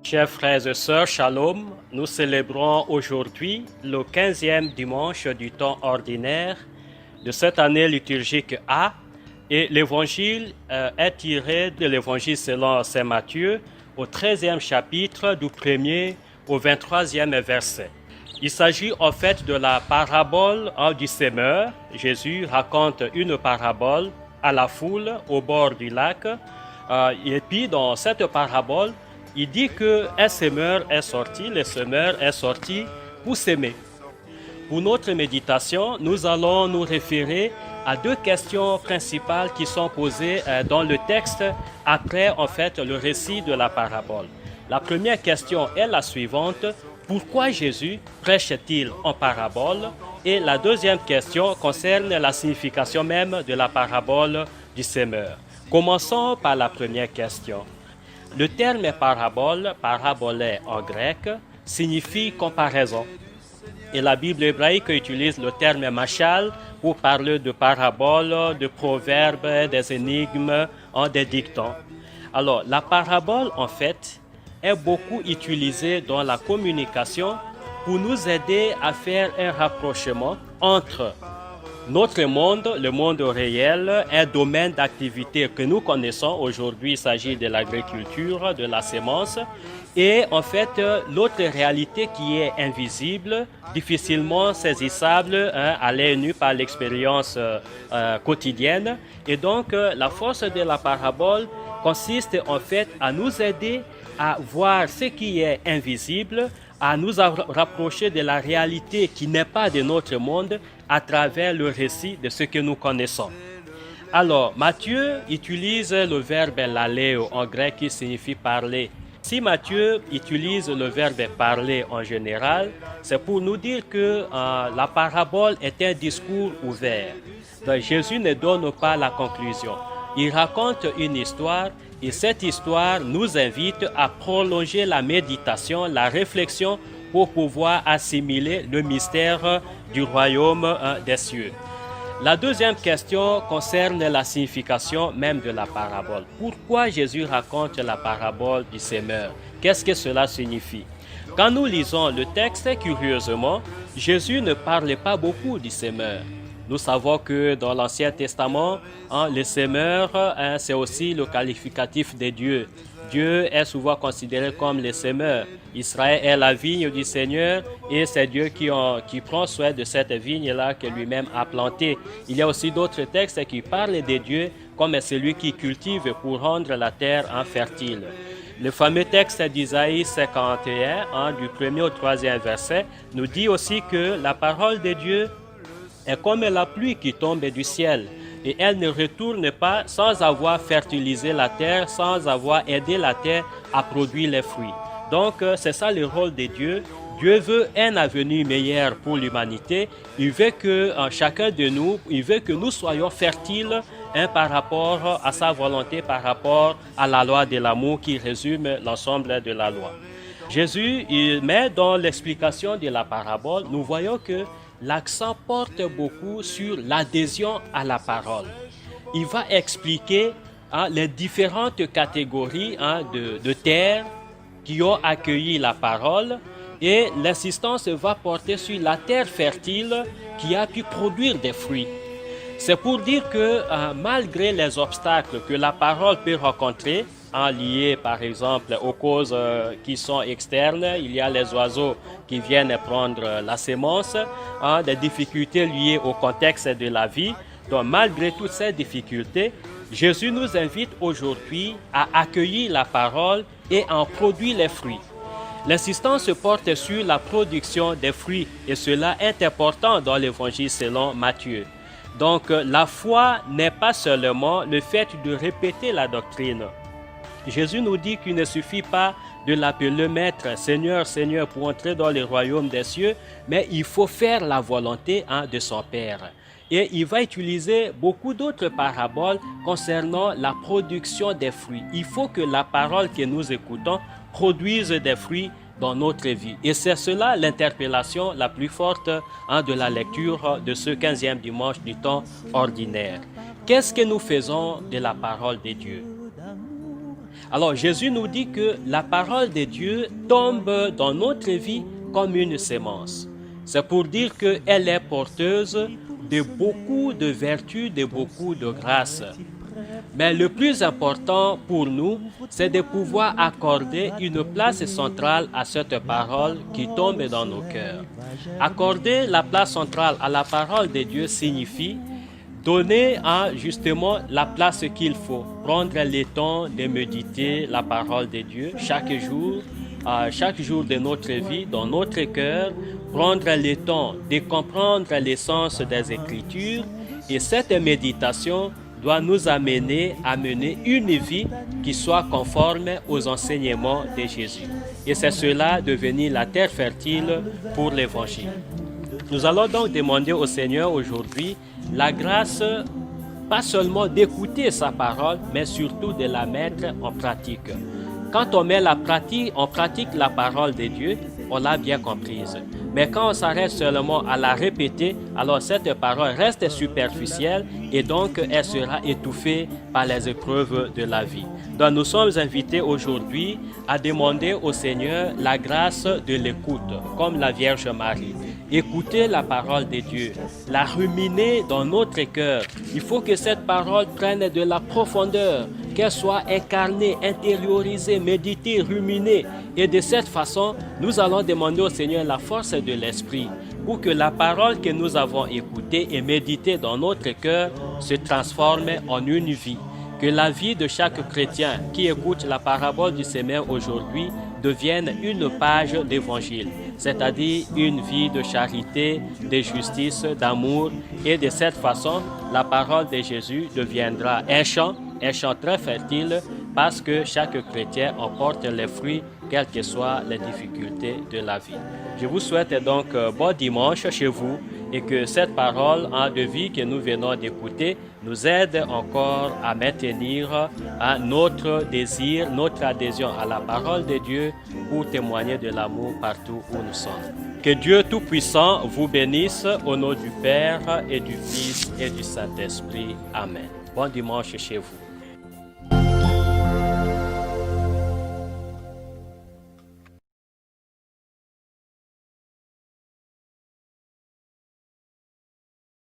Chers frères et sœurs, Shalom, nous célébrons aujourd'hui le 15e dimanche du temps ordinaire de cette année liturgique A et l'évangile est tiré de l'évangile selon Saint Matthieu au 13e chapitre du 1er au 23e verset. Il s'agit en fait de la parabole du semeur. Jésus raconte une parabole à la foule au bord du lac et puis dans cette parabole, il dit qu'un semeur est sorti, le semeur est sorti pour s'aimer. Pour notre méditation, nous allons nous référer à deux questions principales qui sont posées dans le texte après en fait le récit de la parabole. La première question est la suivante: pourquoi Jésus prêche-t-il en parabole? Et la deuxième question concerne la signification même de la parabole du semeur. Commençons par la première question. Le terme parabole, parabolé en grec, signifie comparaison. Et la Bible hébraïque utilise le terme machal pour parler de paraboles, de proverbes, des énigmes, des dictons. Alors, la parabole, en fait, est beaucoup utilisée dans la communication pour nous aider à faire un rapprochement entre notre monde, le monde réel, un domaine d'activité que nous connaissons. Aujourd'hui, il s'agit de l'agriculture, de la sémence, et en fait, l'autre réalité qui est invisible, difficilement saisissable à l'œil nu par l'expérience quotidienne. Et donc, la force de la parabole consiste en fait à nous aider à voir ce qui est invisible, à nous rapprocher de la réalité qui n'est pas de notre monde à travers le récit de ce que nous connaissons. Alors, Matthieu utilise le verbe laleo en grec qui signifie parler. Si Matthieu utilise le verbe parler en général, c'est pour nous dire que la parabole est un discours ouvert. Donc, Jésus ne donne pas la conclusion. Il raconte une histoire et cette histoire nous invite à prolonger la méditation, la réflexion pour pouvoir assimiler le mystère du royaume des cieux. La deuxième question concerne la signification même de la parabole. Pourquoi Jésus raconte la parabole du semeur? Qu'est-ce que cela signifie? Quand nous lisons le texte, curieusement, Jésus ne parle pas beaucoup du semeur. Nous savons que dans l'Ancien Testament, le semeur, c'est aussi le qualificatif de Dieu. Dieu est souvent considéré comme le semeur. Israël est la vigne du Seigneur et c'est Dieu qui prend soin de cette vigne-là que lui-même a plantée. Il y a aussi d'autres textes qui parlent de Dieu comme celui qui cultive pour rendre la terre fertile. Le fameux texte d'Isaïe 51, du 1er au 3e verset, nous dit aussi que la parole de Dieu est comme la pluie qui tombe du ciel et elle ne retourne pas sans avoir fertilisé la terre, sans avoir aidé la terre à produire les fruits. Donc c'est ça le rôle de Dieu. Dieu veut un avenir meilleur pour l'humanité. Il veut que chacun de nous, il veut que nous soyons fertiles par rapport à sa volonté, par rapport à la loi de l'amour qui résume l'ensemble de la loi. Jésus, mais dans l'explication de la parabole, nous voyons que l'accent porte beaucoup sur l'adhésion à la parole. Il va expliquer les différentes catégories de terres qui ont accueilli la parole et l'insistance va porter sur la terre fertile qui a pu produire des fruits. C'est pour dire que malgré les obstacles que la parole peut rencontrer, liés par exemple aux causes qui sont externes, il y a les oiseaux qui viennent prendre la sémence, des difficultés liées au contexte de la vie. Donc malgré toutes ces difficultés, Jésus nous invite aujourd'hui à accueillir la parole et à en produire les fruits. L'insistance se porte sur la production des fruits et cela est important dans l'évangile selon Matthieu. Donc la foi n'est pas seulement le fait de répéter la doctrine. Jésus nous dit qu'il ne suffit pas de l'appeler maître, Seigneur, Seigneur pour entrer dans le royaume des cieux, mais il faut faire la volonté de son Père. Et il va utiliser beaucoup d'autres paraboles concernant la production des fruits. Il faut que la parole que nous écoutons produise des fruits dans notre vie. Et c'est cela l'interpellation la plus forte de la lecture de ce 15e dimanche du temps ordinaire. Qu'est-ce que nous faisons de la parole de Dieu? Alors Jésus nous dit que la parole de Dieu tombe dans notre vie comme une sémence. C'est pour dire qu'elle est porteuse de beaucoup de vertus, de beaucoup de grâces. Mais le plus important pour nous, c'est de pouvoir accorder une place centrale à cette parole qui tombe dans nos cœurs. Accorder la place centrale à la parole de Dieu signifie donner justement la place qu'il faut, prendre le temps de méditer la parole de Dieu chaque jour de notre vie, dans notre cœur, prendre le temps de comprendre l'essence des Écritures, et cette méditation doit nous amener à mener une vie qui soit conforme aux enseignements de Jésus. Et c'est cela devenir la terre fertile pour l'Évangile. Nous allons donc demander au Seigneur aujourd'hui la grâce, pas seulement d'écouter sa parole, mais surtout de la mettre en pratique. Quand on met en pratique la parole de Dieu, on l'a bien comprise. Mais quand on s'arrête seulement à la répéter, alors cette parole reste superficielle et donc elle sera étouffée par les épreuves de la vie. Donc nous sommes invités aujourd'hui à demander au Seigneur la grâce de l'écoute, comme la Vierge Marie. Écouter la parole de Dieu, la ruminer dans notre cœur. Il faut que cette parole prenne de la profondeur, qu'elle soit incarnée, intériorisée, méditée, ruminée. Et de cette façon, nous allons demander au Seigneur la force de l'Esprit pour que la parole que nous avons écoutée et méditée dans notre cœur se transforme en une vie. Que la vie de chaque chrétien qui écoute la parabole du semeur aujourd'hui devienne une page d'évangile, c'est-à-dire une vie de charité, de justice, d'amour. Et de cette façon, la parole de Jésus deviendra un champ très fertile, parce que chaque chrétien en porte les fruits, quelles que soient les difficultés de la vie. Je vous souhaite donc bon dimanche chez vous, et que cette parole de vie que nous venons d'écouter nous aide encore à maintenir notre désir, notre adhésion à la parole de Dieu pour témoigner de l'amour partout où nous sommes. Que Dieu Tout-Puissant vous bénisse au nom du Père et du Fils et du Saint-Esprit. Amen. Bon dimanche chez vous.